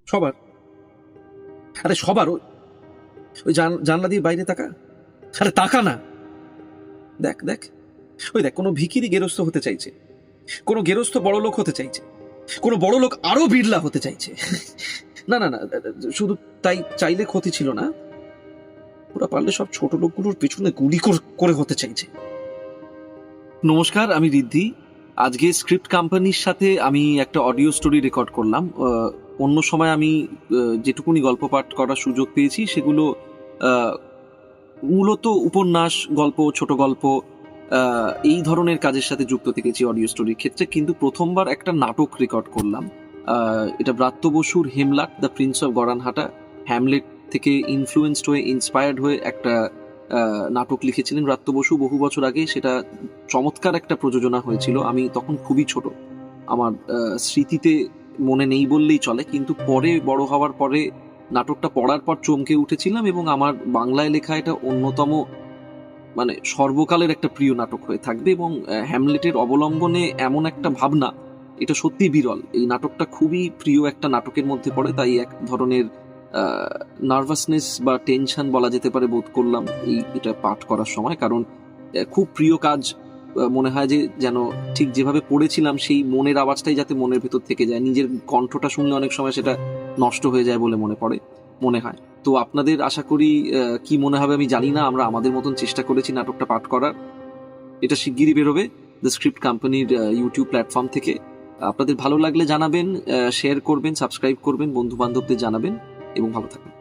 সবার। আরে সবার। ওই জানলা দিয়ে বাইরে তাকা। আরে তাকা না। দেখ দেখ, ওই দেখ, কোনো ভিখিরি গেরস্থ হতে চাইছে, কোনো গেরস্থ বড় লোক হতে চাইছে, কোনো বড় লোক আরো বিড়লা হতে চাইছে। না না না, শুধু তাই চাইলে ক্ষতি ছিল না, ওরা পারলে সব ছোট লোকগুলোর পেছনে গুলি করে হতে চাইছে। নমস্কার, আমি রিদ্ধি। আজকে স্ক্রিপ্ট কোম্পানির সাথে আমি একটা অডিও স্টোরি রেকর্ড করলাম। অন্য সময় আমি যেটুকুনি গল্প পাঠ করার সুযোগ পেয়েছি সেগুলো মূলত উপন্যাস, গল্প, ছোট গল্প, এই ধরনের কাজের সাথে যুক্ত থেকেছি অডিও স্টোরির ক্ষেত্রে। কিন্তু প্রথমবার একটা নাটক রেকর্ড করলাম। এটা ব্রাত্য বসুর হেমলাট, দ্য প্রিন্স অফ গরানহাটা, হ্যামলেট থেকে ইনফ্লুয়েন্সড হয়ে, ইন্সপায়ার্ড হয়ে একটা নাটক লিখেছিলেন ব্রাত্য বসু বহু বছর আগে। সেটা চমৎকার একটা প্রযোজনা হয়েছিল। আমি তখন খুবই ছোট, আমার স্মৃতিতে মনে নেই বললেই চলে। কিন্তু পরে বড় হওয়ার পরে নাটকটা পড়ার পর চমকে উঠেছিলাম, এবং আমার বাংলায় লেখা এটা অন্যতম, মানে সর্বকালের একটা প্রিয় নাটক হয়ে থাকবে। এবং হ্যামলেটের অবলম্বনে এমন একটা ভাবনা, এটা সত্যি বিরল। এই নাটকটা খুবই প্রিয় একটা নাটকের মধ্যে পড়ে, তাই এক ধরনের নার্ভাসনেস বা টেনশন বলা যেতে পারে বোধ করলাম এটা পাঠ করার সময়। কারণ খুব প্রিয় কাজ, মনে হয় যে যেন ঠিক যেভাবে পড়েছিলাম সেই মনের আওয়াজটাই যাতে মনের ভেতর থেকে যায়। নিজের কণ্ঠটা শুনলে অনেক সময় সেটা নষ্ট হয়ে যায় বলে মনে হয়। তো আপনাদের আশা করি কি মনে হবে আমি জানি না, আমরা আমাদের মতন চেষ্টা করেছি নাটকটা পাঠ করার। এটা শিগগিরই বেরোবে দ্য স্ক্রিপ্ট কোম্পানির ইউটিউব প্ল্যাটফর্ম থেকে। আপনাদের ভালো লাগলে জানাবেন, শেয়ার করবেন, সাবস্ক্রাইব করবেন, বন্ধু বান্ধবদের জানাবেন, এবং ভালো থাকবেন।